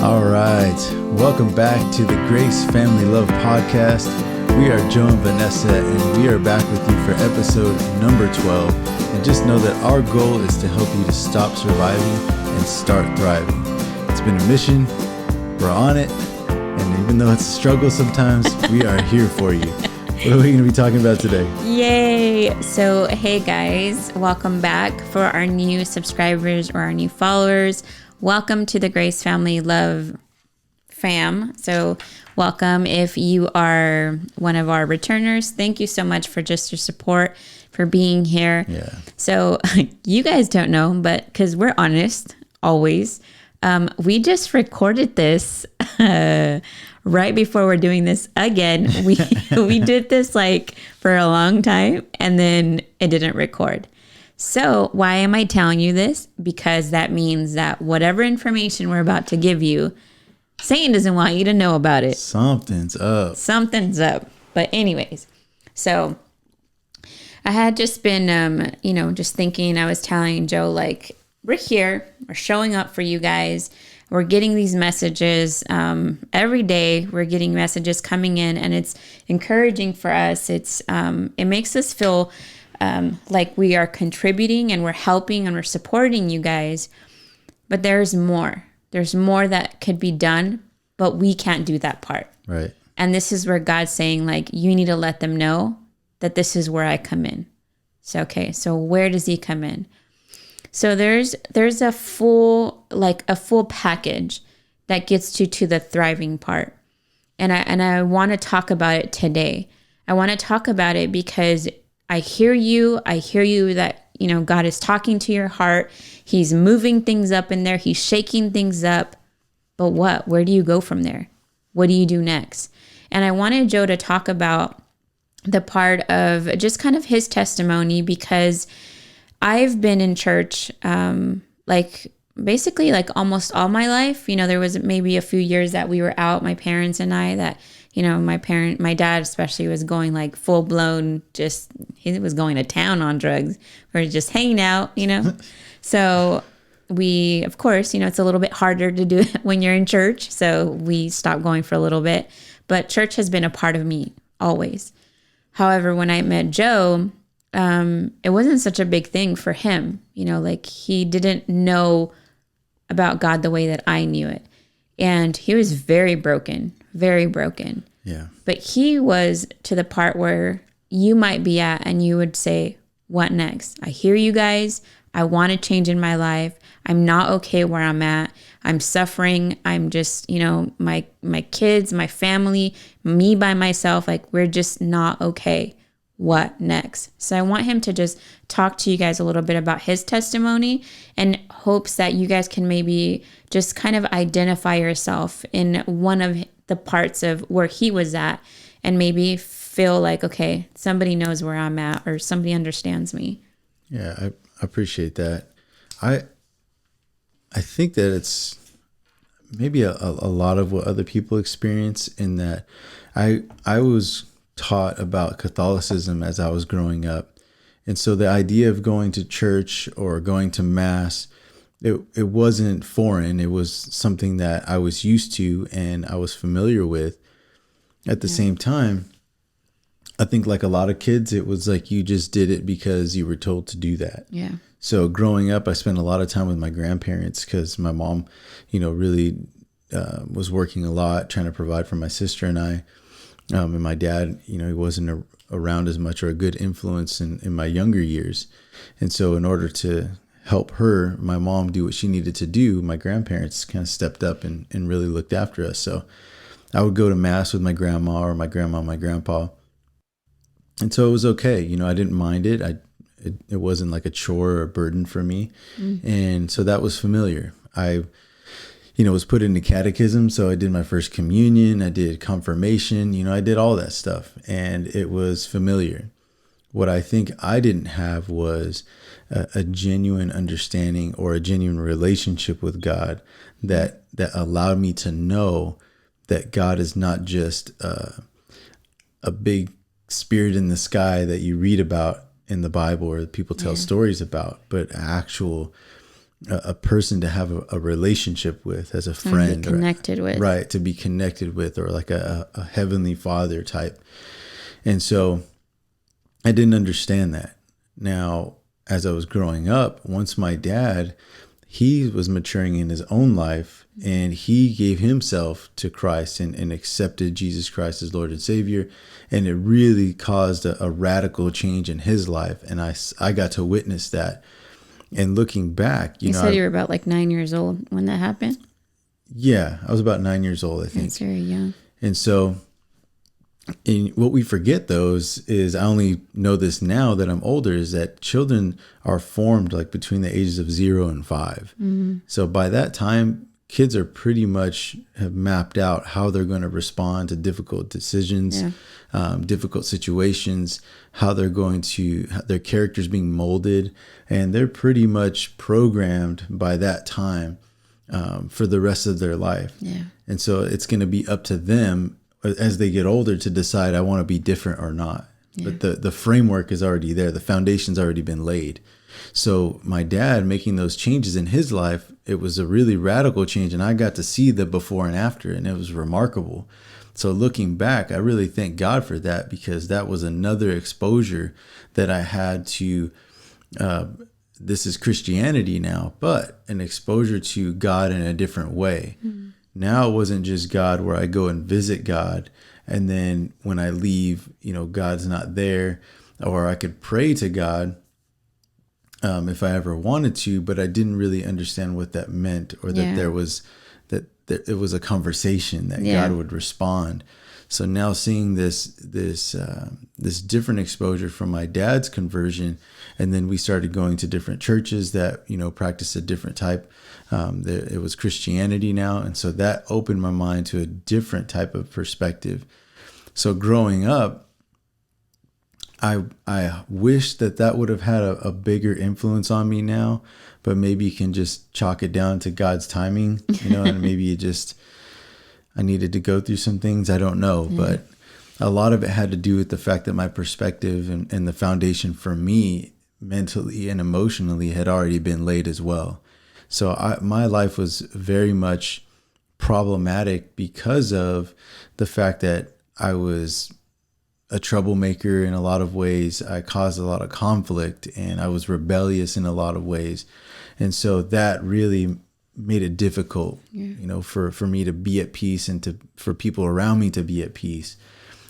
All right, welcome back to the Grace Family Love Podcast. We are Joe and Vanessa, and we are back with you for episode number 12. And just know that our goal is to help you to stop surviving and start thriving. It's been a mission, we're on it, and even though it's a struggle sometimes, we are here for you. What are we going to be talking about today? Yay! So, hey guys, welcome back for our new subscribers or our new followers. Welcome to the Grace Family Love fam. So, welcome if you are one of our returners. Thank you so much for just your support, for being here. Yeah. So, you guys don't know, but because we're honest, always, we just recorded this right before we're doing this again. We did this like for a long time and then it didn't record. So why am I telling you this? Because that means that whatever information we're about to give you, Satan doesn't want you to know about it. Something's up. Something's up. But anyways, so I had just been, just thinking, I was telling Joe, like, we're here, we're showing up for you guys. We're getting these messages every day. We're getting messages coming in, and it's encouraging for us. It makes us feel like we are contributing and we're helping and we're supporting you guys. But there's more. There's more that could be done, but we can't do that part. Right. And this is where God's saying, like, you need to let them know that this is where I come in. So, okay, so where does he come in? So there's a full package that gets you to the thriving part. And I want to talk about it today. I want to talk about it because I hear you that, God is talking to your heart. He's moving things up in there. He's shaking things up. But what? Where do you go from there? What do you do next? And I wanted Joe to talk about the part of just kind of his testimony, because I've been in church, basically almost all my life. There was maybe a few years that we were out, my parents and I, that, my dad especially was going like full blown, he was going to town on drugs. We were just hanging out, So we, of course, it's a little bit harder to do it when you're in church. So we stopped going for a little bit, but church has been a part of me always. However, when I met Joe, it wasn't such a big thing for him. He didn't know about God the way that I knew it. And he was very broken, very broken. Yeah. But he was to the part where you might be at and you would say, what next? I hear you guys. I want to change in my life. I'm not okay where I'm at. I'm suffering. I'm just, my kids, my family, me by myself, we're just not okay. What next? So I want him to just talk to you guys a little bit about his testimony, and hopes that you guys can maybe just kind of identify yourself in one of the parts of where he was at, and maybe feel like, okay, somebody knows where I'm at, or somebody understands me. Yeah, I appreciate that. I think that it's maybe a lot of what other people experience, in that I was taught about Catholicism as I was growing up. And so the idea of going to church or going to mass, it wasn't foreign. It was something that I was used to and I was familiar with. At the same time, I think like a lot of kids, it was like you just did it because you were told to do that. Yeah. So growing up, I spent a lot of time with my grandparents because my mom, really was working a lot, trying to provide for my sister and I. And my dad, he wasn't around as much, or a good influence in my younger years. And so in order to help her, my mom, do what she needed to do, my grandparents kind of stepped up and really looked after us. So I would go to mass with my grandma, or my grandma, my grandpa. And so it was okay. I didn't mind it. It wasn't like a chore or a burden for me. And so that was familiar. I was put into catechism. So I did my first communion. I did confirmation. I did all that stuff, and it was familiar. What I think I didn't have was a genuine understanding or a genuine relationship with God that allowed me to know that God is not just a big spirit in the sky that you read about in the Bible or people tell stories about, but actual a person to have a relationship with as a Someone to friend, be connected with. right, to be connected with, or like a heavenly father type. And so I didn't understand that. Now, as I was growing up, once my dad, he was maturing in his own life, and he gave himself to Christ and accepted Jesus Christ as Lord and Savior. And it really caused a radical change in his life. And I got to witness that. And looking back, You said you were about like 9 years old when that happened? yeah, I was about 9 years old, I think. That's very young. And so, and what we forget, though, is I only know this now that I'm older, is that children are formed like between the ages of 0 and 5. Mm-hmm. So by that time, kids are pretty much have mapped out how they're going to respond to difficult decisions, difficult situations, how they're going to, their characters being molded, and they're pretty much programmed by that time for the rest of their life. Yeah. And so it's going to be up to them as they get older to decide, I want to be different or not. Yeah. But the framework is already there. The foundation's already been laid. So my dad making those changes in his life, it was a really radical change. And I got to see the before and after, and it was remarkable. So looking back, I really thank God for that, because that was another exposure that I had to, this is Christianity now, but an exposure to God in a different way. Mm-hmm. Now it wasn't just God where I go and visit God, and then when I leave, God's not there, or I could pray to God if I ever wanted to, but I didn't really understand what that meant, or that there was that it was a conversation that God would respond. So now seeing this different exposure from my dad's conversion, and then we started going to different churches that practice a different type. It was Christianity now, and so that opened my mind to a different type of perspective. So growing up, I wish that would have had a bigger influence on me now, but maybe you can just chalk it down to God's timing, and maybe I needed to go through some things. I don't know, but a lot of it had to do with the fact that my perspective and the foundation for me mentally and emotionally had already been laid as well. So my life was very much problematic because of the fact that I was a troublemaker in a lot of ways. I caused a lot of conflict, and I was rebellious in a lot of ways. And so that really made it difficult, for me to be at peace, and for people around me to be at peace.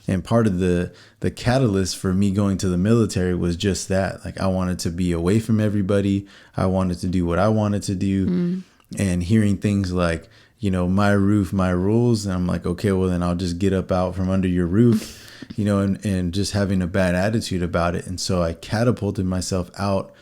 And part of the catalyst for me going to the military was just that. Like, I wanted to be away from everybody. I wanted to do what I wanted to do. And hearing things like, my roof, my rules. And I'm like, okay, well then I'll just get up out from under your roof, and just having a bad attitude about it. And so I catapulted myself out,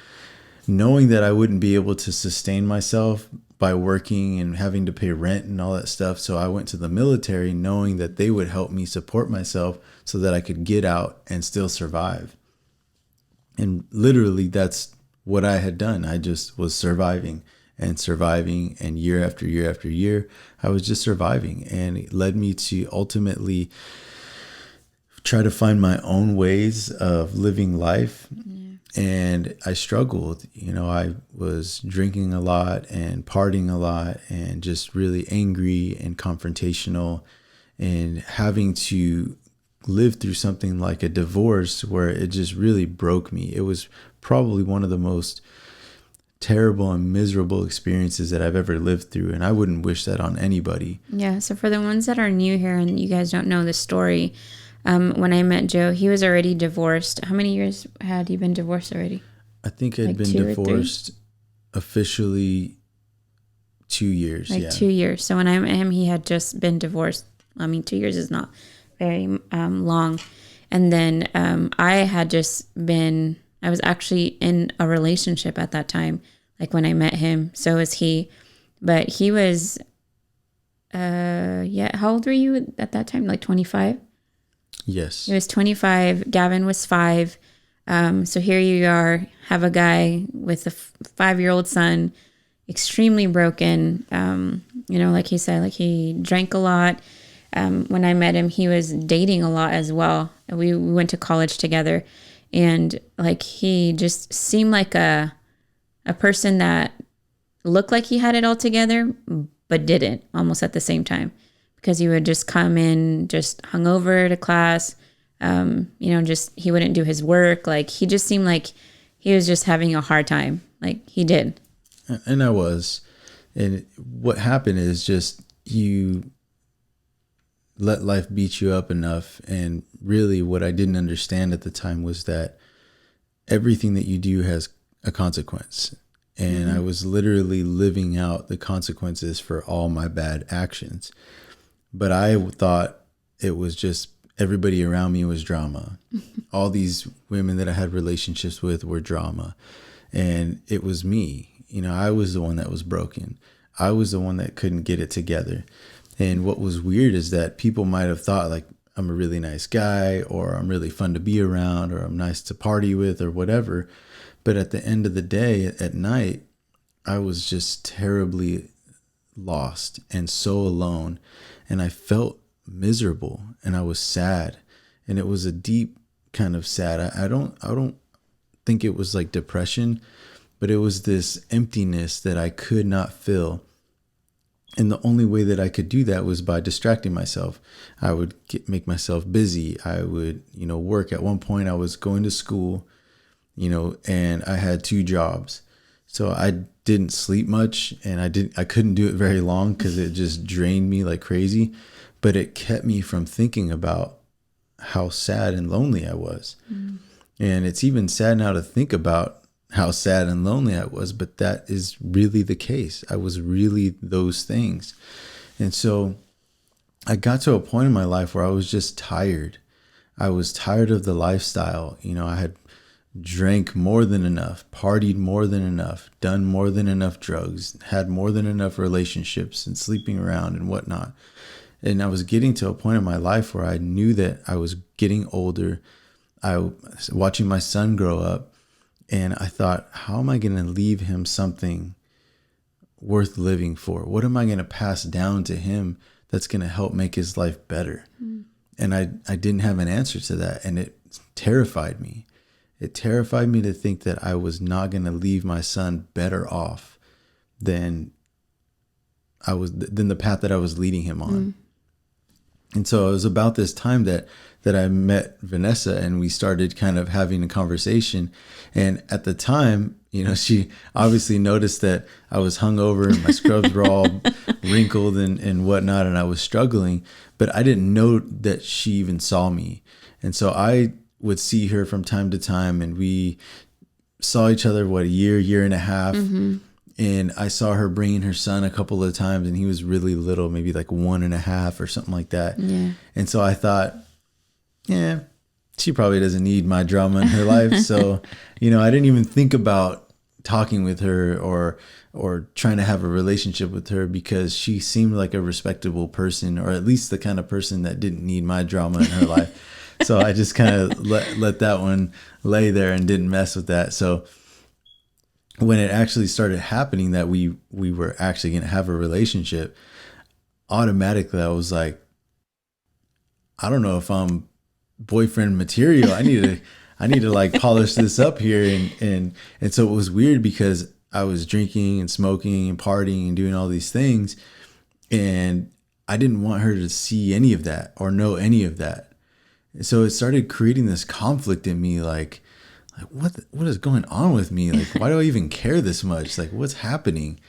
knowing that I wouldn't be able to sustain myself by working and having to pay rent and all that stuff. So I went to the military knowing that they would help me support myself so that I could get out and still survive. And literally that's what I had done. I just was surviving. And year after year after year, I was just surviving. And it led me to ultimately try to find my own ways of living life. And I struggled. I was drinking a lot and partying a lot, and just really angry and confrontational, and having to live through something like a divorce where it just really broke me. It was probably one of the most terrible and miserable experiences that I've ever lived through, and I wouldn't wish that on anybody. Yeah. So for the ones that are new here and you guys don't know the story, when I met Joe, he was already divorced. How many years had you been divorced already? I think I'd been divorced officially 2 years. 2 years. So when I met him, he had just been divorced. 2 years is not very long. And then I was actually in a relationship at that time, like when I met him. So was he. But he was, how old were you at that time? Like 25? Yes. He was 25. Gavin was 5. So here you are, have a guy with a 5-year-old son, extremely broken. Like he said, like he drank a lot. When I met him, he was dating a lot as well. We went to college together, and like he just seemed like a person that looked like he had it all together, but didn't almost at the same time, because he would just come in just hungover to class. Just he wouldn't do his work. Like he just seemed like he was just having a hard time. Like he did. And I was. And what happened is just you let life beat you up enough. And really what I didn't understand at the time was that everything that you do has a consequence. And I was literally living out the consequences for all my bad actions. But I thought it was just everybody around me was drama. All these women that I had relationships with were drama. And it was me. I was the one that was broken. I was the one that couldn't get it together. And what was weird is that people might have thought like I'm a really nice guy, or I'm really fun to be around, or I'm nice to party with, or whatever. But at the end of the day, at night, I was just terribly lost and so alone. And I felt miserable, and I was sad. And it was a deep kind of sad. I don't think it was like depression, but it was this emptiness that I could not fill. And the only way that I could do that was by distracting myself. I would make myself busy. I would, work. At one point I was going to school, and I had 2 jobs. So I didn't sleep much, and I couldn't do it very long because it just drained me like crazy. But it kept me from thinking about how sad and lonely I was. And it's even sad now to think about how sad and lonely I was, but that is really the case. I was really those things. And so I got to a point in my life where I was just tired. I was tired of the lifestyle. I had drank more than enough, partied more than enough, done more than enough drugs, had more than enough relationships and sleeping around and whatnot. And I was getting to a point in my life where I knew that I was getting older. I was watching my son grow up. And I thought, how am I going to leave him something worth living for? What am I going to pass down to him that's going to help make his life better? And I didn't have an answer to that. And it terrified me. It terrified me to think that I was not going to leave my son better off than the path that I was leading him on. And so it was about this time that I met Vanessa, and we started kind of having a conversation. And at the time, she obviously noticed that I was hungover and my scrubs were all wrinkled and whatnot, and I was struggling, but I didn't know that she even saw me. And so I would see her from time to time, and we saw each other, a year and a half. And I saw her bringing her son a couple of times, and he was really little, maybe like 1.5 or something like that. Yeah. And so I thought, yeah, she probably doesn't need my drama in her life. So, I didn't even think about talking with her or trying to have a relationship with her, because she seemed like a respectable person, or at least the kind of person that didn't need my drama in her life. So I just kind of let that one lay there and didn't mess with that. So when it actually started happening that we were actually going to have a relationship, automatically I was like, I don't know if I'm boyfriend material. I need to like polish this up here. And so it was weird because I was drinking and smoking and partying and doing all these things, and I didn't want her to see any of that or know any of that. And so it started creating this conflict in me, like what is going on with me? Like, why do I even care this much? Like, what's happening?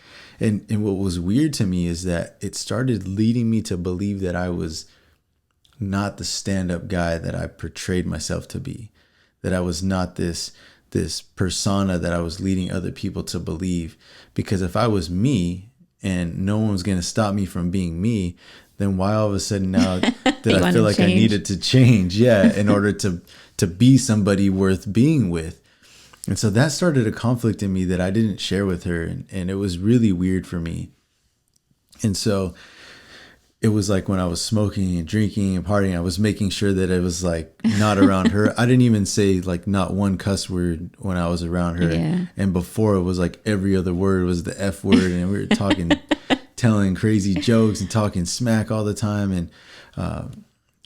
And what was weird to me is that it started leading me to believe that I was not the stand-up guy that I portrayed myself to be, that I was not this persona that I was leading other people to believe. Because if I was me and no one was going to stop me from being me, then why all of a sudden now did I feel like I needed to change? Yeah, in order to be somebody worth being with. And so that started a conflict in me that I didn't share with her. And it was really weird for me. And so it was like when I was smoking and drinking and partying, I was making sure that it was like not around her. I didn't even say like not one cuss word when I was around her. Yeah. And before it was like every other word was the F word. And we were talking, telling crazy jokes and talking smack all the time. And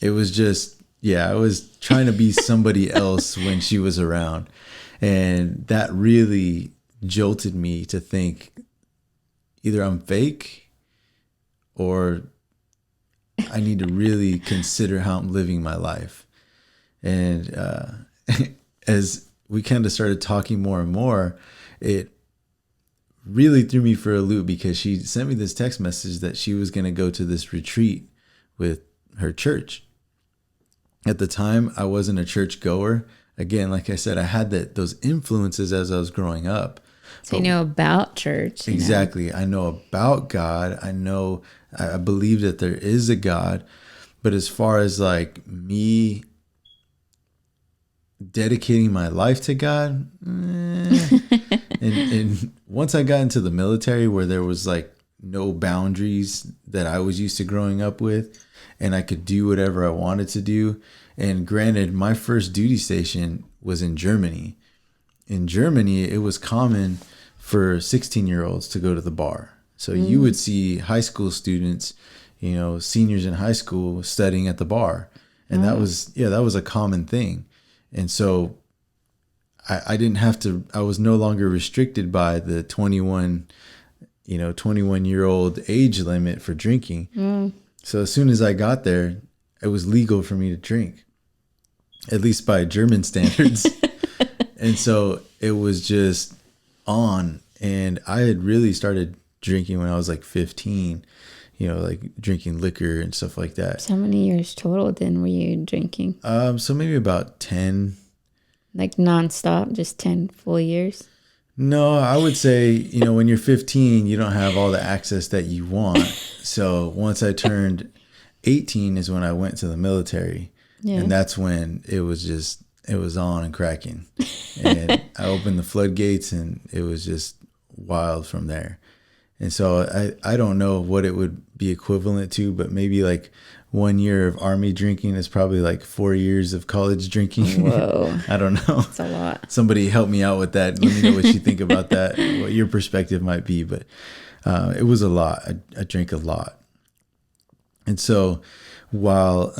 it was just, I was trying to be somebody else when she was around. And that really jolted me to think either I'm fake or I need to really consider how I'm living my life. And as we kind of started talking more and more, it really threw me for a loop because she sent me this text message that she was going to go to this retreat with her church. At the time, I wasn't a church goer. Again, like I said, I had those influences as I was growing up. So you know about church. Exactly. I know about God. I believe that there is a God. But as far as like me dedicating my life to God, and once I got into the military where there was like no boundaries that I was used to growing up with, and I could do whatever I wanted to do. And granted, my first duty station was in Germany. In Germany, it was common for 16-year-olds to go to the bar. So you would see high school students, seniors in high school studying at the bar. And that was a common thing. And so I didn't have to, I was no longer restricted by the 21-year-old age limit for drinking. So as soon as I got there, it was legal for me to drink, at least by German standards. And so it was just on. And I had really started drinking when I was like 15, like drinking liquor and stuff like that. So how many years total then were you drinking? So maybe about 10. Like nonstop, just 10 full years? No, I would say, when you're 15, you don't have all the access that you want. So once I turned 18 is when I went to the military. Yeah. And that's when it was on and cracking. And I opened the floodgates and it was just wild from there. And so I don't know what it would be equivalent to, but maybe like 1 year of Army drinking is probably like 4 years of college drinking. Whoa. I don't know. That's a lot. Somebody help me out with that. Let me know what you think about that, what your perspective might be. But it was a lot. I drank a lot. And so while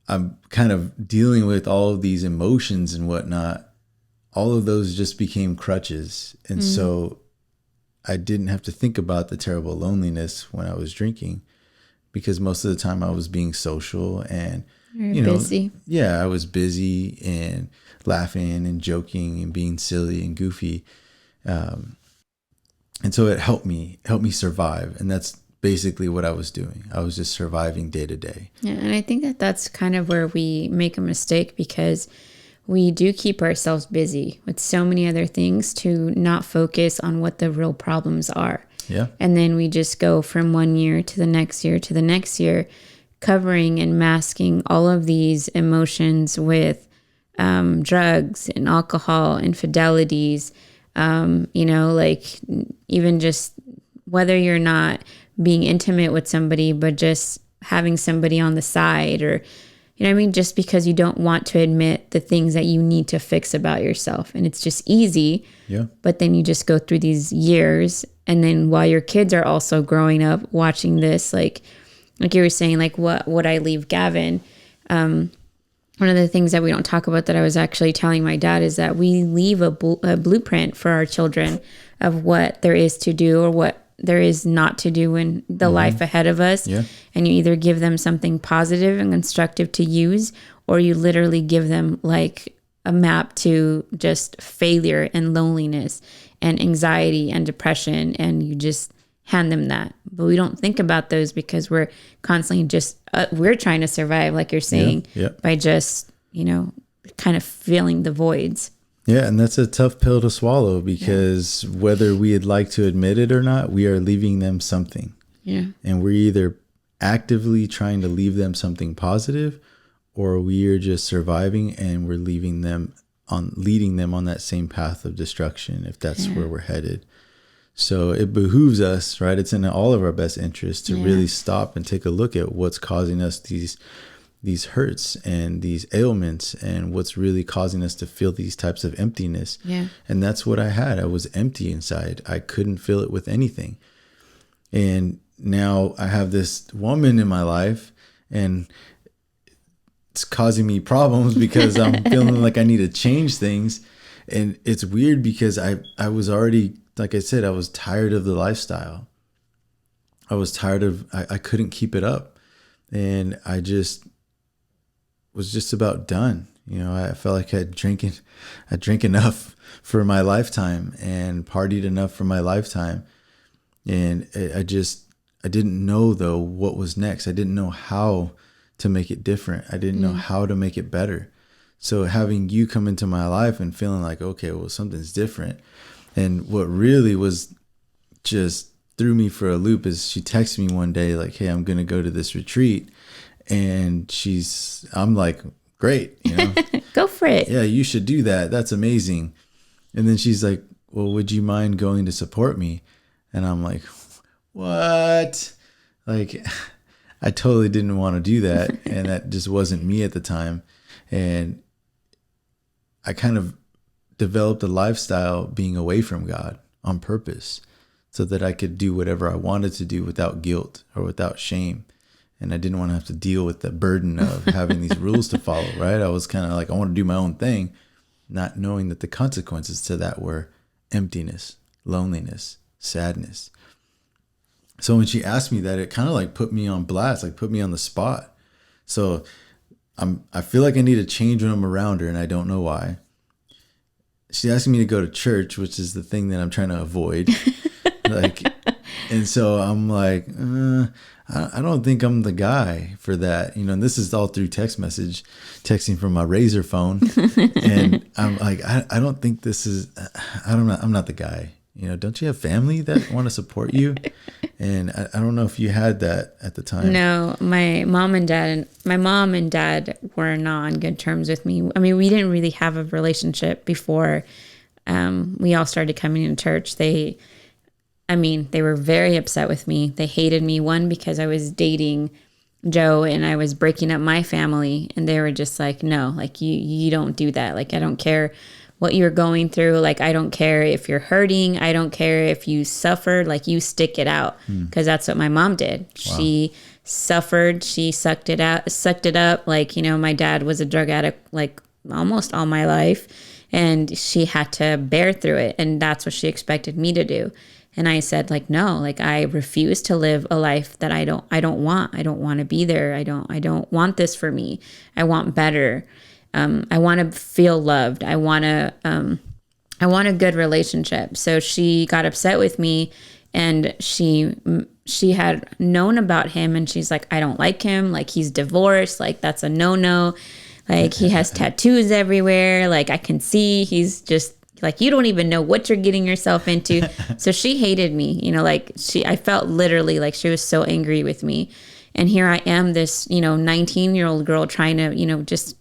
I'm kind of dealing with all of these emotions and whatnot, all of those just became crutches. And so I didn't have to think about the terrible loneliness when I was drinking, because most of the time I was being social and, busy. Yeah, I was busy and laughing and joking and being silly and goofy. And so it helped me survive. And that's basically what I was doing. I was just surviving day to day. Yeah. And I think that that's kind of where we make a mistake, because we do keep ourselves busy with so many other things to not focus on what the real problems are. Yeah. And then we just go from 1 year to the next year to the next year, covering and masking all of these emotions with drugs and alcohol, infidelities, like even just whether you're not being intimate with somebody, but just having somebody on the side, or just because you don't want to admit the things that you need to fix about yourself. And it's just easy. Yeah. But then you just go through these years. And then while your kids are also growing up watching this, like you were saying, like what would I leave Gavin? One of the things that we don't talk about that I was actually telling my dad is that we leave a blueprint for our children of what there is to do or what there is not to do in the life ahead of us. Yeah. And you either give them something positive and constructive to use, or you literally give them like a map to just failure and loneliness and anxiety and depression, and you just hand them that. But we don't think about those because we're constantly just we're trying to survive, like you're saying, by just kind of filling the voids. Yeah, and that's a tough pill to swallow, because whether we'd like to admit it or not, we are leaving them something. Yeah. And we're either actively trying to leave them something positive, or we are just surviving and we're leading them on that same path of destruction, if that's where we're headed. So it behooves us, right? It's in all of our best interest to really stop and take a look at what's causing us these hurts and these ailments, and what's really causing us to feel these types of emptiness. Yeah. And that's what I had. I was empty inside. I couldn't fill it with anything. And now I have this woman in my life, and it's causing me problems because I'm feeling like I need to change things. And it's weird because I was already like I said, I was tired of the lifestyle. I was tired of, I couldn't keep it up. And I just was just about done. You know, I felt like I drank enough for my lifetime and partied enough for my lifetime. And I didn't know though what was next. I didn't know how to make it different. I didn't know how to make it better. So having you come into my life and feeling like, okay, well, something's different. And what really was just threw me for a loop is she texted me one day like, hey, I'm going to go to this retreat. And I'm like, great, you know, go for it. Yeah, you should do that. That's amazing. And then she's like, well, would you mind going to support me? And I'm like, what? Like, I totally didn't want to do that. And that just wasn't me at the time. And I kind of developed a lifestyle being away from God on purpose so that I could do whatever I wanted to do without guilt or without shame. And I didn't want to have to deal with the burden of having these rules to follow, right? I was kind of like, I want to do my own thing, not knowing that the consequences to that were emptiness, loneliness, sadness. So when she asked me that, it kind of like put me on blast, like put me on the spot. So I feel like I need to change when I'm around her, and I don't know why. She asked me to go to church, which is the thing that I'm trying to avoid. And so I'm like, I don't think I'm the guy for that, you know. And this is all through texting from my Razor phone, and I'm like, I don't think this is. I'm not the guy. You know, don't you have family that want to support you? And I don't know if you had that at the time. No, my mom and dad were not on good terms with me. I mean, we didn't really have a relationship before we all started coming to church. They were very upset with me. They hated me, one, because I was dating Joe and I was breaking up my family. And they were just like, no, like you don't do that. Like, I don't care what you're going through. Like, I don't care if you're hurting. I don't care if you suffered. Like, you stick it out. Because that's what my mom did. Wow. She suffered. She sucked it up. Like, you know, my dad was a drug addict like almost all my life. And she had to bear through it. And that's what she expected me to do. And I said, like, no, like, I refuse to live a life that I don't want. I don't want to be there. I don't want this for me. I want better. I want to feel loved. I want a good relationship. So she got upset with me, and she had known about him, and she's like, I don't like him. Like, he's divorced. Like, that's a no. Like, he has tattoos everywhere. Like, I can see he's just like, you don't even know what you're getting yourself into. So she hated me, you know, like I felt literally like she was so angry with me. And here I am, this, you know, 19-year-old girl trying to, you know, just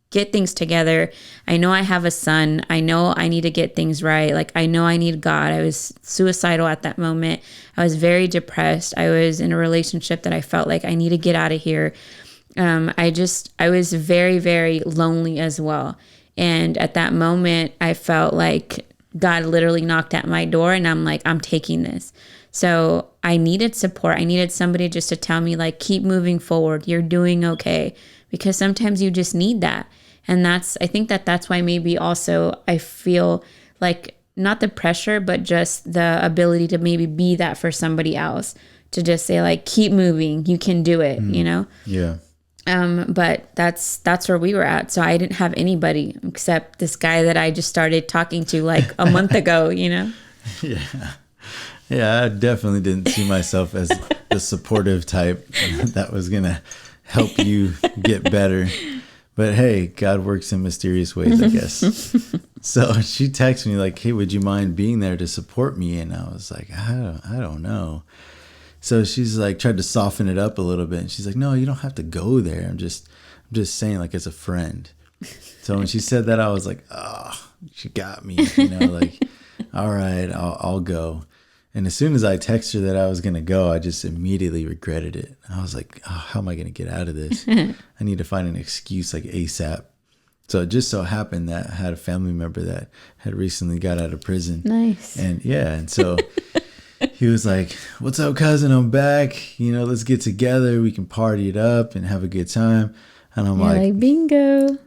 get things together. I know I have a son. I know I need to get things right. Like, I know I need God. I was suicidal at that moment. I was very depressed. I was in a relationship that I felt like I need to get out of here. I was very, very lonely as well. And at that moment, I felt like God literally knocked at my door, and I'm like, I'm taking this. So I needed support. I needed somebody just to tell me, like, keep moving forward. You're doing okay. Because sometimes you just need that. And I think that's why maybe also I feel like not the pressure, but just the ability to maybe be that for somebody else, to just say, like, keep moving. You can do it, you know? Yeah. But that's where we were at. So I didn't have anybody except this guy that I just started talking to like a month ago, you know? Yeah, I definitely didn't see myself as the supportive type that was going to help you get better. But hey, God works in mysterious ways, I guess. So she texted me like, hey, would you mind being there to support me? And I was like, I don't know. So she's like, tried to soften it up a little bit. And she's like, no, you don't have to go there. I'm just saying, like, as a friend. So when she said that, I was like, oh, she got me, you know, like, all right, I'll go. And as soon as I texted her that I was going to go, I just immediately regretted it. I was like, oh, how am I going to get out of this? I need to find an excuse like ASAP. So it just so happened that I had a family member that had recently got out of prison. Nice. And so he was like, what's up, cousin? I'm back. You know, let's get together. We can party it up and have a good time. And I'm like, bingo.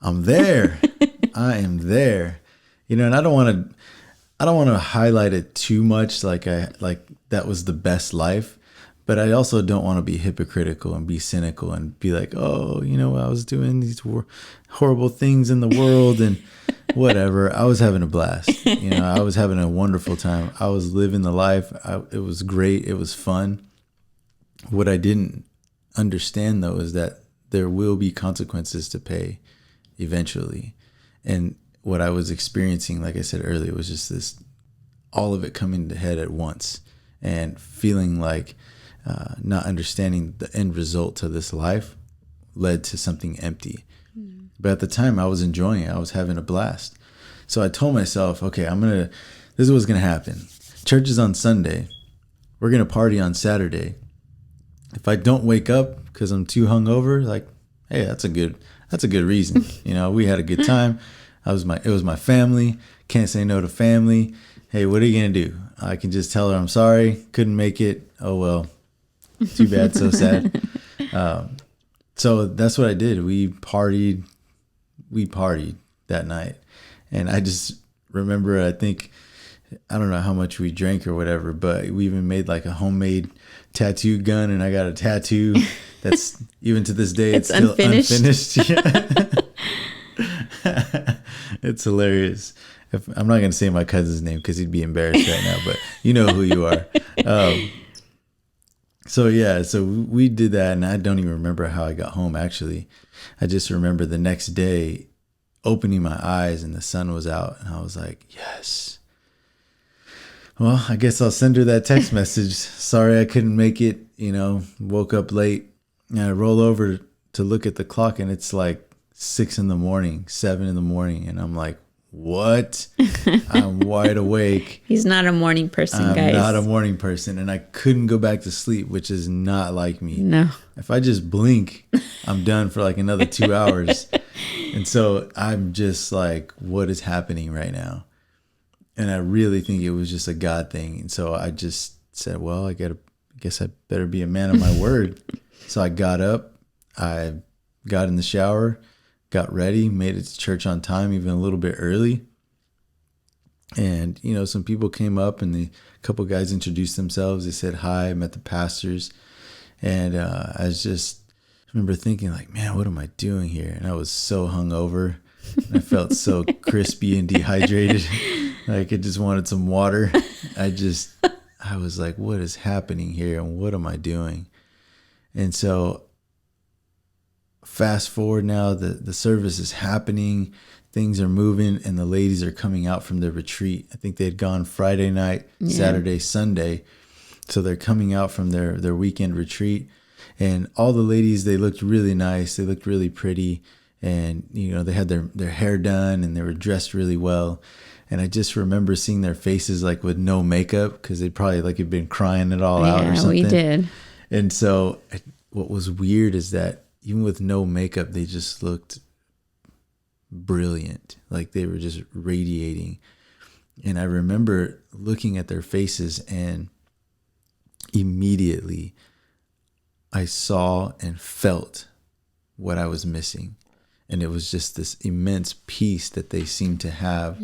I'm there. I am there. You know, and I don't want I don't want to highlight it too much, like that was the best life, but I also don't want to be hypocritical and be cynical and be like, oh, I was doing these horrible things in the world and whatever. I was having a blast. I was having a wonderful time. I was living the life. It was great. It was fun. What I didn't understand, though, is that there will be consequences to pay eventually. And what I was experiencing, like I said earlier, was just this, all of it coming to head at once and feeling like not understanding the end result to this life led to something empty. But at the time I was enjoying it. I was having a blast. So I told myself, okay, this is what's going to happen. Church is on Sunday. We're going to party on Saturday. If I don't wake up because I'm too hungover, like, hey, that's a good reason. We had a good time. It was my family. Can't say no to family. Hey, what are you going to do? I can just tell her I'm sorry. Couldn't make it. Oh, well, too bad. So sad. So that's what I did. We partied that night. And I just remember, I don't know how much we drank or whatever, but we even made like a homemade tattoo gun, and I got a tattoo that's even to this day, it's still unfinished. It's hilarious. I'm not going to say my cousin's name because he'd be embarrassed right now, but you know who you are. So we did that, and I don't even remember how I got home, actually. I just remember the next day opening my eyes and the sun was out, and I was like, yes. Well, I guess I'll send her that text message. Sorry I couldn't make it, woke up late. And I roll over to look at the clock, and it's like 6 a.m, 7 a.m. And I'm like, what? I'm wide awake. He's not a morning person, guys. I'm not a morning person, and I couldn't go back to sleep, which is not like me. No. If I just blink, I'm done for like another 2 hours. And so I'm just like, what is happening right now? And I really think it was just a God thing. And so I just said, well, I guess I better be a man of my word. So I got up, I got in the shower, got ready, made it to church on time, even a little bit early. And, some people came up, and a couple guys introduced themselves. They said hi. I met the pastors. And I remember thinking like, man, what am I doing here? And I was so hungover. And I felt so crispy and dehydrated. Like I just wanted some water. I was like, what is happening here? And what am I doing? And so fast forward now, the service is happening. Things are moving, and the ladies are coming out from their retreat. I think they had gone Friday night, Saturday, Sunday. So they're coming out from their weekend retreat. And all the ladies, they looked really nice. They looked really pretty. And, they had their hair done, and they were dressed really well. And I just remember seeing their faces like with no makeup, because they probably like had been crying it all out or something. Yeah, we did. And so what was weird is that even with no makeup, they just looked brilliant. Like they were just radiating. And I remember looking at their faces, and immediately I saw and felt what I was missing. And it was just this immense peace that they seemed to have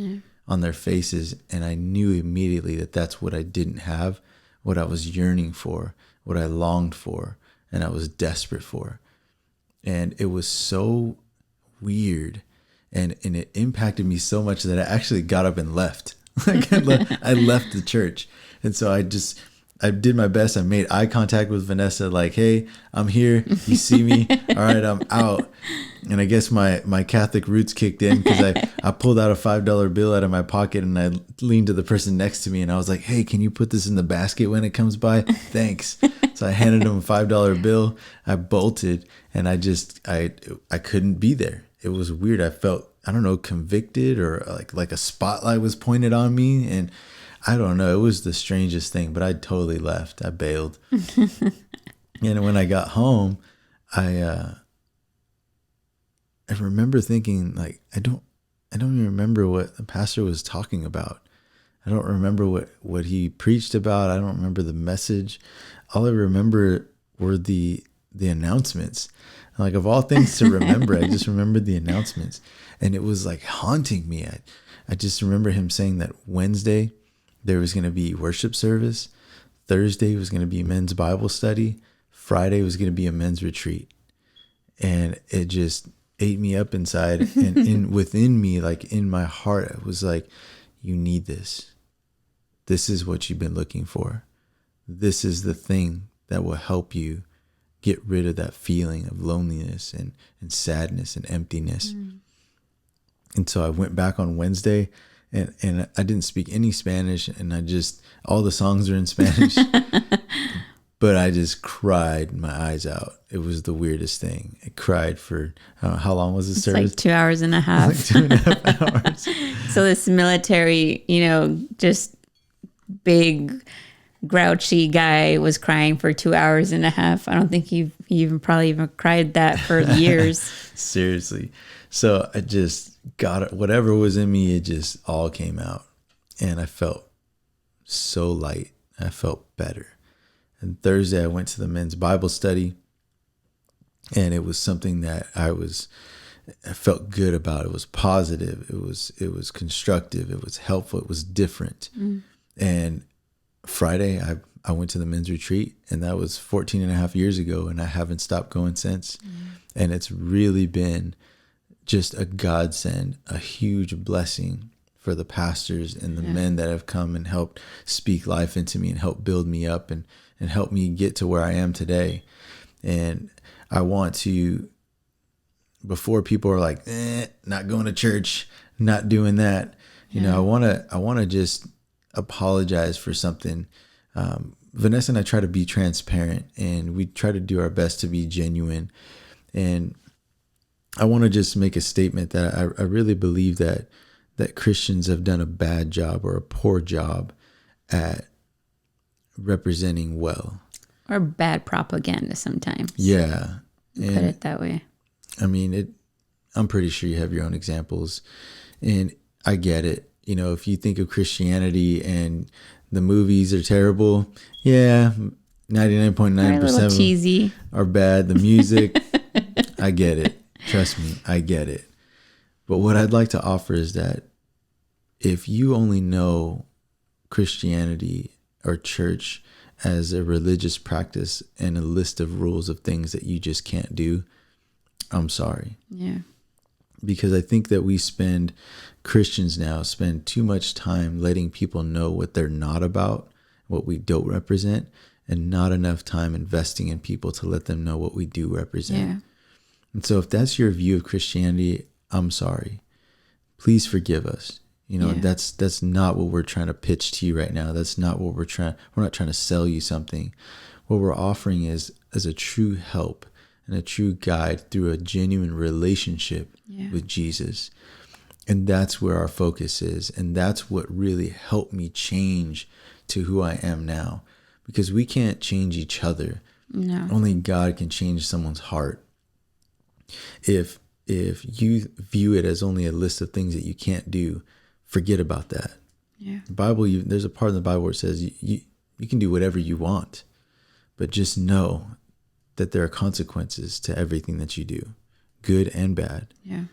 on their faces. And I knew immediately that that's what I didn't have, what I was yearning for, what I longed for, and I was desperate for. And it was so weird. And it impacted me so much that I actually got up and left. I left the church. And so I did my best. I made eye contact with Vanessa, like, hey, I'm here. You see me? All right, I'm out. And I guess my Catholic roots kicked in, because I pulled out a $5 bill out of my pocket, and I leaned to the person next to me, and I was like, hey, can you put this in the basket when it comes by? Thanks. So I handed him a $5 bill. I bolted, and I couldn't be there. It was weird. I felt, I don't know, convicted, or like a spotlight was pointed on me. And I don't know. It was the strangest thing, but I totally left. I bailed. And when I got home, I remember thinking, like, I don't even remember what the pastor was talking about. I don't remember what he preached about. I don't remember the message. All I remember were the announcements. Of all things to remember, I just remembered the announcements, and it was like haunting me. I just remember him saying that Wednesday there was going to be worship service. Thursday was going to be men's Bible study. Friday was going to be a men's retreat. And it just ate me up inside. And within me, like in my heart, it was like, you need this. This is what you've been looking for. This is the thing that will help you get rid of that feeling of loneliness and sadness and emptiness. And so I went back on Wednesday, and I didn't speak any Spanish, and all the songs are in Spanish, but I just cried my eyes out. It was the weirdest thing. I cried for, I don't know, how long was the service? Like 2 hours and a half. Like 2.5 hours. So this military, just big grouchy guy was crying for 2 hours and a half. I don't think he probably even cried that for years. Seriously. So I just got it. Whatever was in me, it just all came out. And I felt so light. I felt better. And Thursday I went to the men's Bible study. And it was something that I felt good about. It was positive. It was constructive. It was helpful. It was different. And Friday I went to the men's retreat, and that was 14 and a half years ago, and I haven't stopped going since. And it's really been just a godsend, a huge blessing for the pastors and the men that have come and helped speak life into me and help build me up and help me get to where I am today. And I want to, before people are like, not going to church, not doing that, I want to just apologize for something. Vanessa and I try to be transparent, and we try to do our best to be genuine. And I want to just make a statement that I really believe that Christians have done a bad job or a poor job at representing well. Or bad propaganda sometimes. Yeah. Put it that way. I mean, I'm pretty sure you have your own examples, and I get it. If you think of Christianity and the movies are terrible, 99.9% cheesy are bad. The music, I get it. Trust me, I get it. But what I'd like to offer is that if you only know Christianity or church as a religious practice and a list of rules of things that you just can't do, I'm sorry. Yeah. Because I think that Christians now spend too much time letting people know what they're not about, what we don't represent, and not enough time investing in people to let them know what we do represent. Yeah. And so if that's your view of Christianity, I'm sorry. Please forgive us. That's not what we're trying to pitch to you right now. That's not what we're not trying to sell you something. What we're offering is a true help and a true guide through a genuine relationship with Jesus. And that's where our focus is. And that's what really helped me change to who I am now. Because we can't change each other. No. Only God can change someone's heart. If you view it as only a list of things that you can't do, forget about that. Yeah. The Bible, there's a part in the Bible where it says you can do whatever you want, but just know that there are consequences to everything that you do, good and bad. Yeah.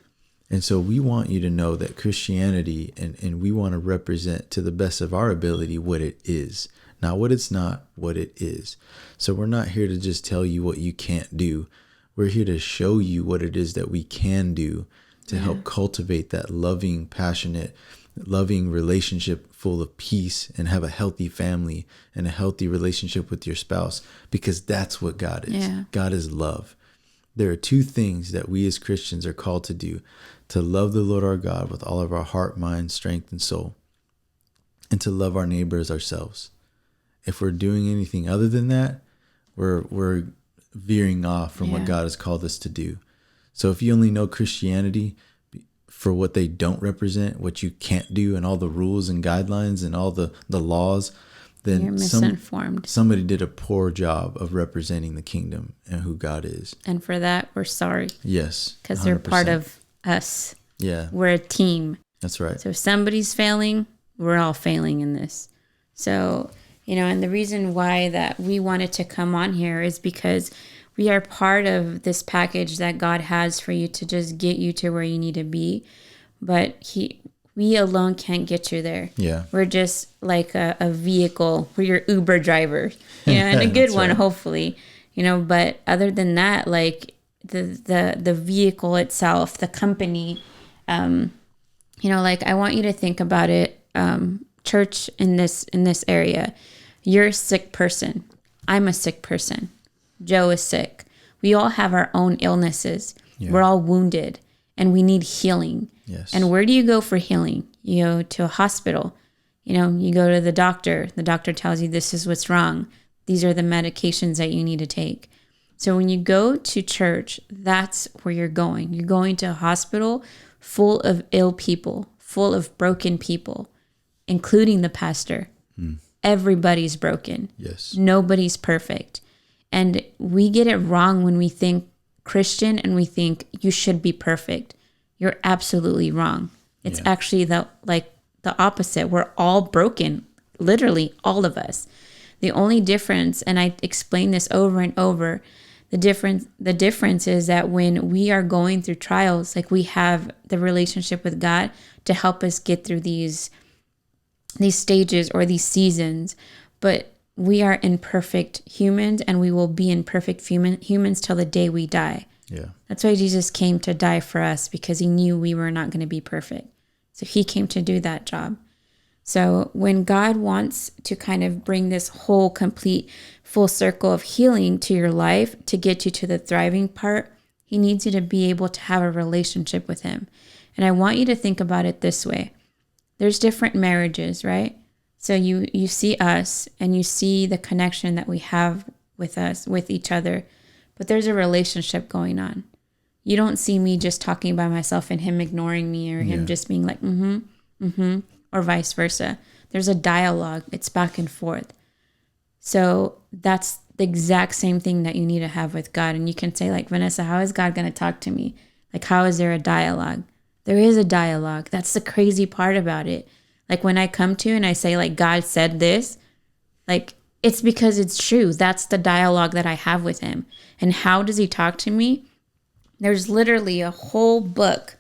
And so we want you to know that Christianity, and we want to represent to the best of our ability what it is, not what it's not, what it is. So we're not here to just tell you what you can't do. We're here to show you what it is that we can do to help cultivate that loving, passionate, loving relationship full of peace, and have a healthy family and a healthy relationship with your spouse, because that's what God is. Yeah. God is love. There are two things that we as Christians are called to do: to love the Lord our God with all of our heart, mind, strength, and soul, and to love our neighbor as ourselves. If we're doing anything other than that, we're veering off from what God has called us to do. So if you only know Christianity for what they don't represent, what you can't do, and all the rules and guidelines and all the laws, then you're misinformed. Somebody did a poor job of representing the kingdom and who God is. And for that, we're sorry. Yes. Because they're part of us. Yeah. We're a team. That's right. So if somebody's failing, we're all failing in this. So, and the reason why that we wanted to come on here is because we are part of this package that God has for you to just get you to where you need to be. But We alone can't get you there. Yeah. We're just like a vehicle. We're your Uber driver, and a good one, hopefully, but other than that, like the vehicle itself, the company, like I want you to think about it, church in this area. You're a sick person. I'm a sick person. Joe is sick. We all have our own illnesses. Yeah. We're all wounded and we need healing. Yes. And where do you go for healing? You go to a hospital. You go to the doctor. The doctor tells you this is what's wrong. These are the medications that you need to take. So when you go to church, that's where you're going. You're going to a hospital full of ill people, full of broken people, including the pastor. Everybody's broken. Yes. Nobody's perfect. And we get it wrong when we think Christian and we think you should be perfect. You're absolutely wrong. It's actually the opposite. We're all broken, literally all of us. The only difference, and I explain this over and over, the difference is that when we are going through trials, like we have the relationship with God to help us get through these stages or these seasons, but we are imperfect humans and we will be imperfect humans till the day we die. Yeah. That's why Jesus came to die for us, because he knew we were not going to be perfect. So he came to do that job. So when God wants to kind of bring this whole complete full circle of healing to your life to get you to the thriving part, he needs you to be able to have a relationship with him. And I want you to think about it this way. There's different marriages, right? So you see us and you see the connection that we have with each other, but there's a relationship going on. You don't see me just talking by myself and him ignoring me, or him just being like, or vice versa. There's a dialogue. It's back and forth. So that's the exact same thing that you need to have with God. And you can say, like, Vanessa, how is God going to talk to me? Like, how is there a dialogue? There is a dialogue. That's the crazy part about it. Like when I come to you and I say, like, God said this, like, it's because it's true. That's the dialogue that I have with him. And how does he talk to me? There's literally a whole book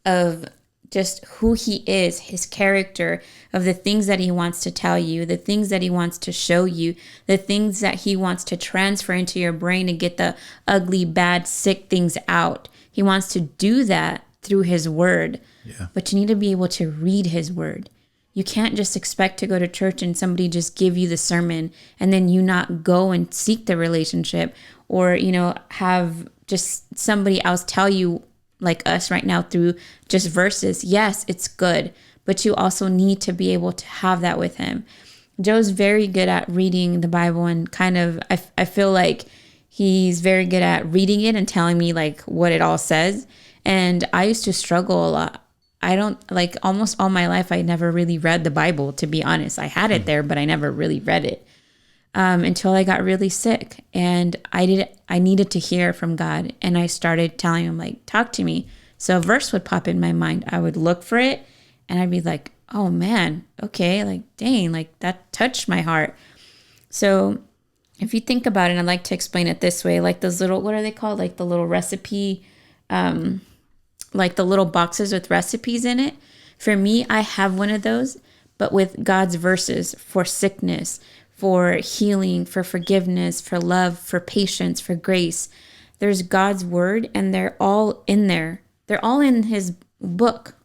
of just who he is, his character, of the things that he wants to tell you, the things that he wants to show you, the things that he wants to transfer into your brain to get the ugly, bad, sick things out. He wants to do that through his word. Yeah. But you need to be able to read his word. You can't just expect to go to church and somebody just give you the sermon and then you not go and seek the relationship, or, have just somebody else tell you, like us right now, through just verses. Yes, it's good, but you also need to be able to have that with him. Joe's very good at reading the Bible, and kind of, I feel like he's very good at reading it and telling me like what it all says. And I used to struggle a lot. I don't, like, almost all my life, I never really read the Bible, to be honest. I had it there, but I never really read it until I got really sick. And I needed to hear from God. And I started telling him, like, talk to me. So a verse would pop in my mind. I would look for it and I'd be like, oh man, okay, like, dang, like that touched my heart. So if you think about it, I'd like to explain it this way, like those little, what are they called? Like the little recipe, like the little boxes with recipes in it. For me, I have one of those, but with God's verses for sickness, for healing, for forgiveness, for love, for patience, for grace. There's God's word, and they're all in there. They're all in his book.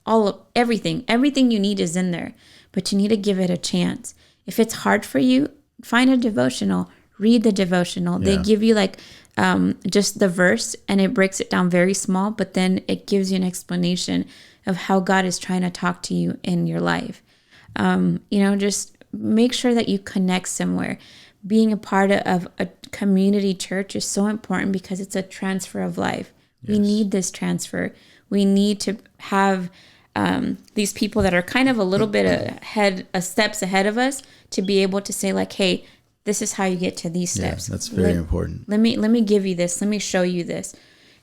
Everything you need is in there, but you need to give it a chance. If it's hard for you, find a devotional, read the devotional. They give you like just the verse, and it breaks it down very small, but then it gives you an explanation of how God is trying to talk to you in your life. Just make sure that you connect somewhere. Being a part of a community church is so important because it's a transfer of life. Yes. We need this transfer. We need to have these people that are kind of a little bit steps ahead of us to be able to say, like, hey, this is how you get to these steps. Yeah, that's very important. Let me give you this. Let me show you this.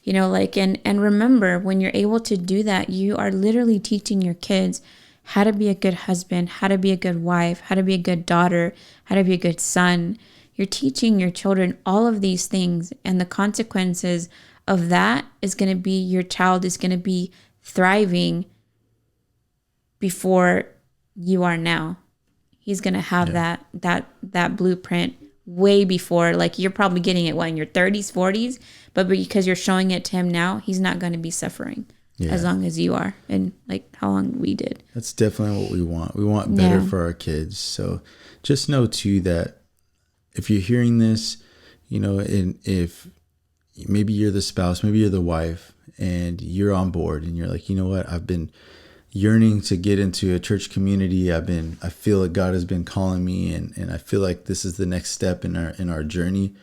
And remember, when you're able to do that, you are literally teaching your kids how to be a good husband, how to be a good wife, how to be a good daughter, how to be a good son. You're teaching your children all of these things, and the consequences of that is going to be your child is going to be thriving before you are now. He's going to have that blueprint way before, like you're probably getting it in your 30s, 40s, but because you're showing it to him now, he's not going to be suffering as long as you are, and like how long we did. That's definitely what we want. We want better for our kids. So just know too that if you're hearing this, you know, and if maybe you're the spouse, maybe you're the wife, and you're on board and you're like, you know what, I've been yearning to get into a church community. I feel like God has been calling me, and I feel like this is the next step in our journey.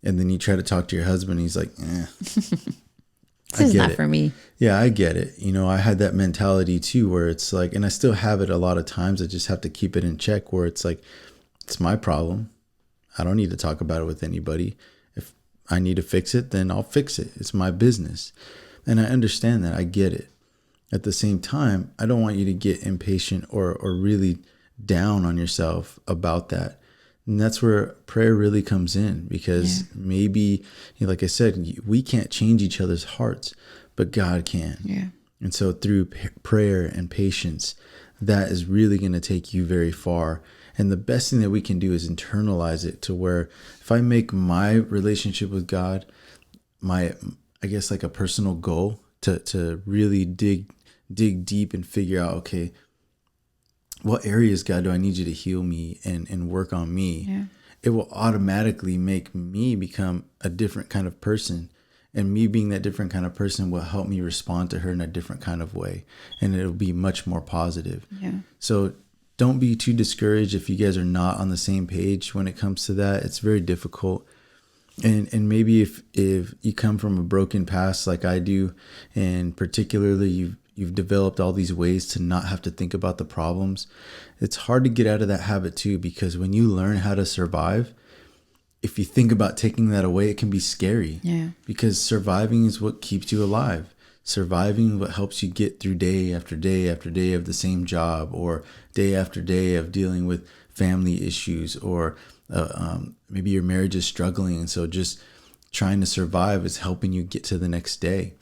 And then you try to talk to your husband, he's like, this is not for me. Yeah, I get it. You know, I had that mentality too, where it's like, and I still have it a lot of times. I just have to keep it in check, where it's like, it's my problem. I don't need to talk about it with anybody. If I need to fix it, then I'll fix it. It's my business. And I understand that. I get it. At the same time, I don't want you to get impatient or really down on yourself about that. And that's where prayer really comes in, because maybe, you know, like I said, we can't change each other's hearts, but God can. Yeah. And so through prayer and patience, that is really going to take you very far. And the best thing that we can do is internalize it to where if I make my relationship with God, I guess like a personal goal to really dig deep and figure out, okay, what areas, God, do I need you to heal me and work on me? Yeah. It will automatically make me become a different kind of person. And me being that different kind of person will help me respond to her in a different kind of way. And it'll be much more positive. Yeah. So don't be too discouraged if you guys are not on the same page when it comes to that. It's very difficult. And maybe if you come from a broken past like I do, and particularly you've developed all these ways to not have to think about the problems, it's hard to get out of that habit too, because when you learn how to survive, if you think about taking that away, it can be scary. Yeah. Because surviving is what keeps you alive. Surviving what helps you get through day after day after day of the same job, or day after day of dealing with family issues, or maybe your marriage is struggling, and so just trying to survive is helping you get to the next day.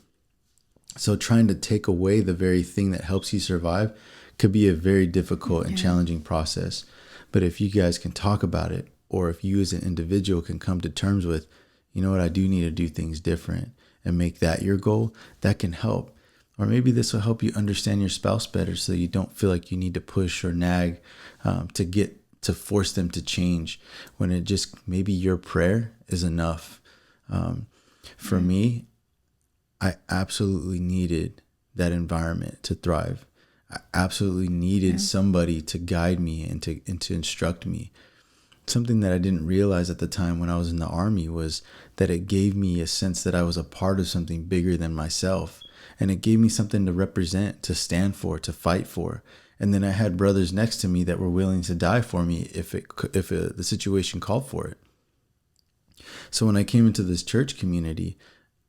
So trying to take away the very thing that helps you survive could be a very difficult and challenging process. But if you guys can talk about it, or if you as an individual can come to terms with, you know what, I do need to do things different, and make that your goal, that can help. Or maybe this will help you understand your spouse better, so you don't feel like you need to push or nag to force them to change, when it just, maybe your prayer is enough. For me, I absolutely needed that environment to thrive. I absolutely needed somebody to guide me and to instruct me. Something that I didn't realize at the time when I was in the Army was that it gave me a sense that I was a part of something bigger than myself. And it gave me something to represent, to stand for, to fight for. And then I had brothers next to me that were willing to die for me if the situation called for it. So when I came into this church community,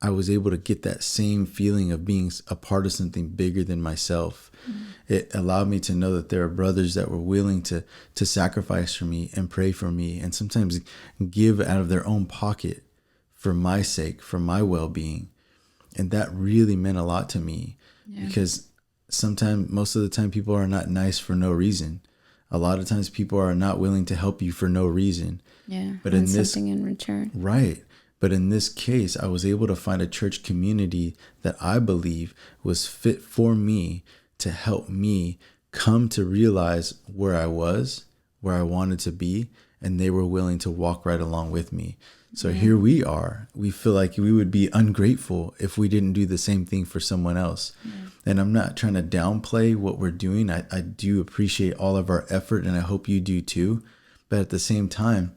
I was able to get that same feeling of being a part of something bigger than myself. Mm-hmm. It allowed me to know that there are brothers that were willing to sacrifice for me and pray for me, and sometimes give out of their own pocket for my sake, for my well-being. And that really meant a lot to me, because most of the time, people are not nice for no reason. A lot of times people are not willing to help you for no reason. Yeah. But in this, something in return. Right. But in this case, I was able to find a church community that I believe was fit for me, to help me come to realize where I was, where I wanted to be, and they were willing to walk right along with me. So here we are. We feel like we would be ungrateful if we didn't do the same thing for someone else. Yeah. And I'm not trying to downplay what we're doing. I do appreciate all of our effort, and I hope you do too. But at the same time,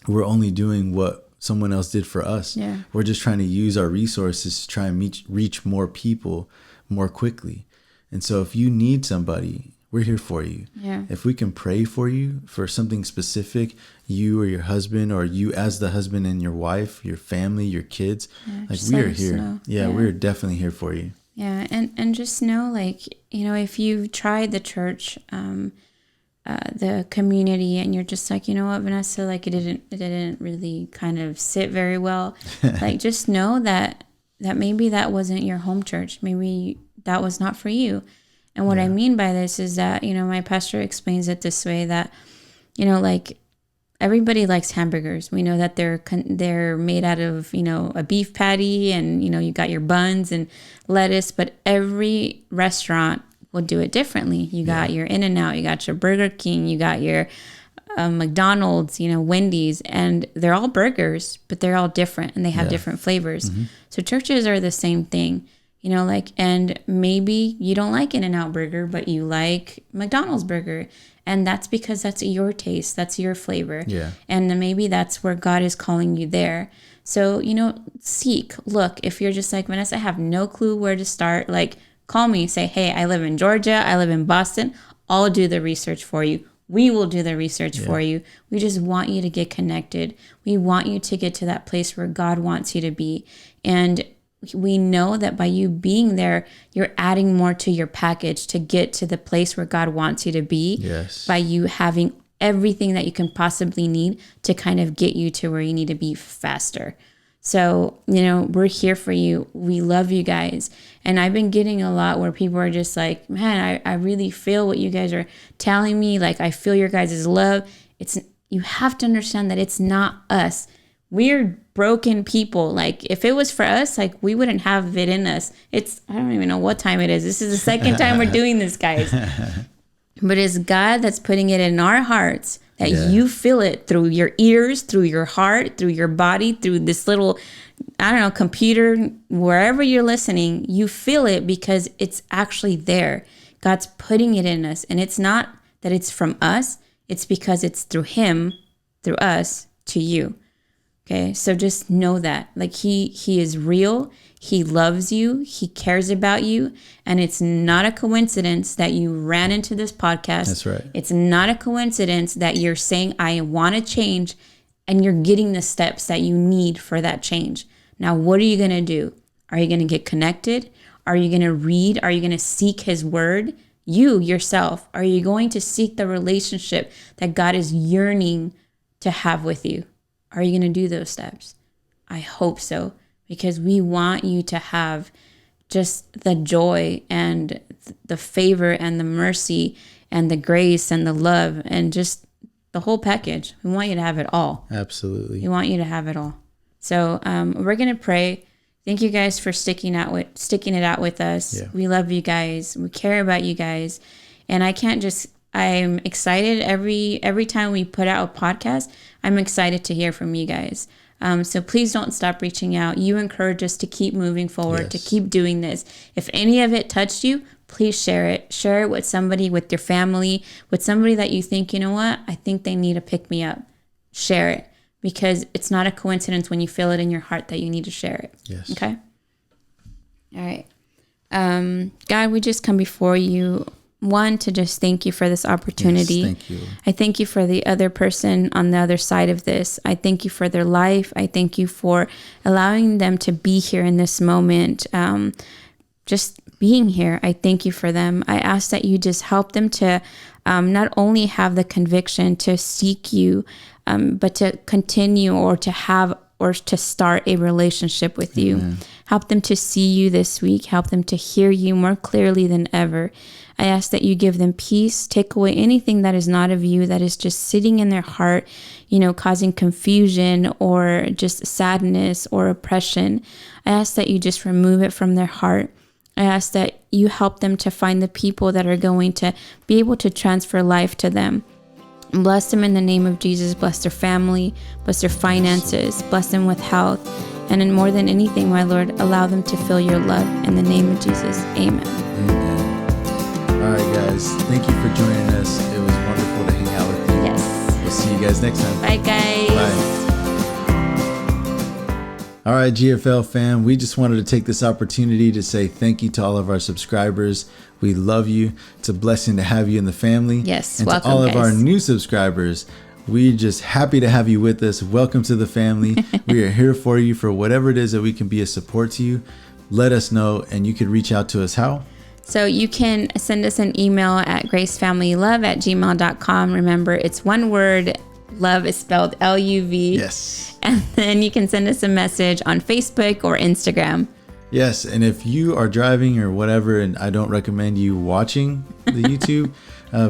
we're only doing what someone else did for us. Yeah. We're just trying to use our resources to try and reach more people more quickly. And so if you need somebody, we're here for you. Yeah. If we can pray for you for something specific, you or your husband, or you as the husband and your wife, your family, your kids, like we are here. Yeah, we're definitely here for you. Yeah. And just know, like, you know, if you've tried the church, the community, and you're just like, you know what, Vanessa, like it didn't really kind of sit very well. Like, just know that maybe that wasn't your home church. Maybe that was not for you. And what I mean by this is that, my pastor explains it this way, that, like, everybody likes hamburgers. We know that they're made out of, a beef patty, and, you got your buns and lettuce, but every restaurant will do it differently. You got your In-N-Out, you got your Burger King, you got your McDonald's, Wendy's, and they're all burgers, but they're all different and they have different flavors. So churches are the same thing, and maybe you don't like In-N-Out burger, but you like McDonald's burger. And that's because that's your taste. That's your flavor. Yeah. And then maybe that's where God is calling you there. So, seek, look, if you're just like, Vanessa, I have no clue where to start, like, call me, say, hey, I live in Georgia, I live in Boston. I'll do the research for you. We will do the research for you. We just want you to get connected. We want you to get to that place where God wants you to be. And we know that by you being there, you're adding more to your package to get to the place where God wants you to be. Yes. By you having everything that you can possibly need to kind of get you to where you need to be faster. So, we're here for you. We love you guys. And I've been getting a lot where people are just like, man, I really feel what you guys are telling me. Like, I feel your guys' love. You have to understand that it's not us. We're broken people. Like, if it was for us, like, we wouldn't have it in us. I don't even know what time it is. This is the second time we're doing this, guys. But it's God that's putting it in our hearts, that you feel it through your ears, through your heart, through your body, through this little, computer, wherever you're listening, you feel it because it's actually there. God's putting it in us. And it's not that it's from us. It's because it's through him, through us, to you. Okay, so just know that, like, he is real. He loves you. He cares about you. And it's not a coincidence that you ran into this podcast. That's right. It's not a coincidence that you're saying, I want to change, and you're getting the steps that you need for that change. Now, what are you going to do? Are you going to get connected? Are you going to read? Are you going to seek his word? You, yourself, are you going to seek the relationship that God is yearning to have with you? Are you going to do those steps? I hope so, because we want you to have just the joy and the favor and the mercy and the grace and the love and just the whole package. We want you to have it all. Absolutely. We want you to have it all. So we're going to pray. Thank you guys for sticking it out with us. Yeah. We love you guys. We care about you guys. And I'm excited every time we put out a podcast. I'm excited to hear from you guys. So please don't stop reaching out. You encourage us to keep moving forward, to keep doing this. If any of it touched you, please share it. Share it with somebody, with your family, with somebody that you think, you know what, I think they need to pick me up. Share it, because it's not a coincidence when you feel it in your heart that you need to share it. Yes. Okay? All right. God, we just come before you. One, to just thank you for this opportunity. Yes, thank you. I thank you for the other person on the other side of this. I thank you for their life. I thank you for allowing them to be here in this moment. Just being here. I thank you for them. I ask that you just help them to not only have the conviction to seek you, but to continue or to start a relationship with you. Amen. Help them to see you this week. Help them to hear you more clearly than ever. I ask that you give them peace, take away anything that is not of you, that is just sitting in their heart, causing confusion or just sadness or oppression. I ask that you just remove it from their heart. I ask that you help them to find the people that are going to be able to transfer life to them. Bless them in the name of Jesus. Bless their family, bless their finances, bless them with health. And in more than anything, my Lord, allow them to feel your love. In the name of Jesus, amen. Amen. All right, guys. Thank you for joining us. It was wonderful to hang out with you. Yes. We'll see you guys next time. Bye, guys. Bye. All right, GFL fam, we just wanted to take this opportunity to say thank you to all of our subscribers. We love you. It's a blessing to have you in the family. Yes, and welcome, to all of guys. our new subscribers, we're just happy to have you with us. Welcome to the family. We are here for you for whatever it is that we can be a support to you. Let us know, and you can reach out to us how? So you can send us an email at gracefamilylove@gmail.com. Remember, it's one word. Love is spelled L-U-V. Yes. And then you can send us a message on Facebook or Instagram. Yes, and if you are driving or whatever, and I don't recommend you watching the YouTube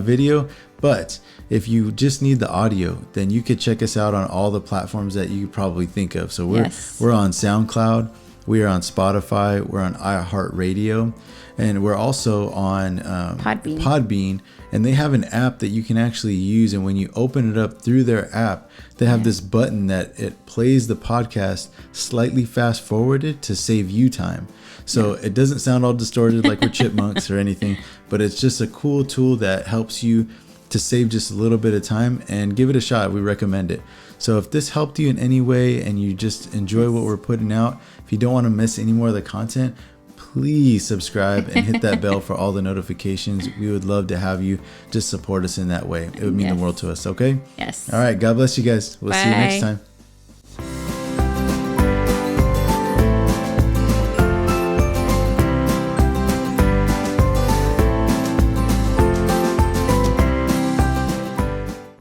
video, but if you just need the audio, then you could check us out on all the platforms that you probably think of. So we're on SoundCloud, we are on Spotify, we're on iHeartRadio, and we're also on Podbean. And they have an app that you can actually use. And when you open it up through their app, they have this button that it plays the podcast slightly fast forwarded to save you time. So it doesn't sound all distorted like we're chipmunks or anything, but it's just a cool tool that helps you to save just a little bit of time, and give it a shot. We recommend it. So if this helped you in any way and you just enjoy what we're putting out, if you don't want to miss any more of the content, please subscribe and hit that bell for all the notifications. We would love to have you just support us in that way. It would mean the world to us. Okay? Yes. All right. God bless you guys. We'll see you next time.